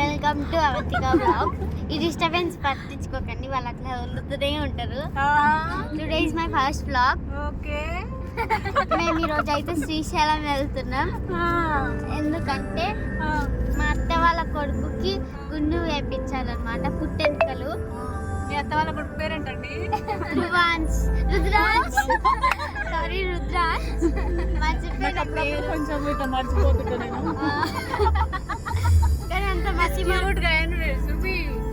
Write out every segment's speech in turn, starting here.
Welcome to Avantika blog. ఈ disturbance పట్టించుకోకండి, వాళ్ళు అట్లా వదులుతూనే ఉంటారు. Today is my first blog. Okay, మేము ఈరోజు అయితే శ్రీశైలం వెళ్తున్నాం. ఎందుకంటే మా అత్త వాళ్ళ కొడుకుకి గుండు వేయించాలన్నమాట, పుట్టెంటుకలు. మీ అత్త వాళ్ళ కొడుకు పేరేంటండి? రుద్రాజ్. సారీ, రుద్రాజ్. మర్చిపోయిన పేరు. కొంచెం ఇట్లా మర్చిపోతున్నాను. కానీ అంత మర్చి క్యూట్ గా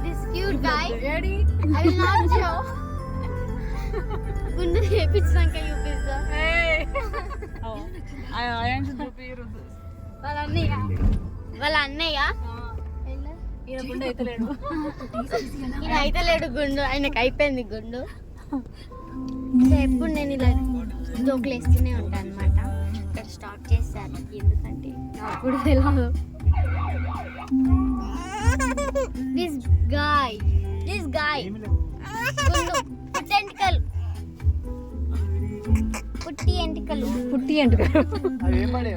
this cute guy I will not show. గుండు వేయించాక చూపిస్తా. వాళ్ళ అన్నయ్య గుండు అయితే లేడు. ఈయన అయితే లేడు గుండు, ఆయనకు అయిపోయింది గుండు. ఎప్పుడు నేను ఇలా జోకులు వేస్తూనే ఉంటాను అనమాట. ఇక్కడ స్టార్ట్ చేశాను ఎందుకంటే అప్పుడు తెలియదు. దిస్ గాయ్ గుండు, పుట్టి ఎంటికలు మిమ్మల్ని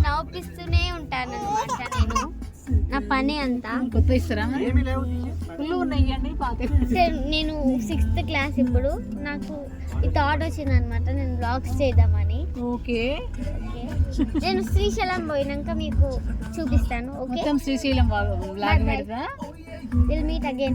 నవ్విస్తూనే ఉంటాను అనమాట. నేను నా పని అంతా కొత్త ఇస్తారా? ఉన్నాయండి. నేను 6th క్లాస్. ఇప్పుడు నాకు ఈ థాట్ వచ్చింది అనమాట, నేను బ్లాగ్స్ చేద్దామని. ఓకే, నేను శ్రీశైలం పోయినాక మీకు చూపిస్తాను. ఓకే, శ్రీశైలం బ్లాగ్ పెడతా. Will meet again.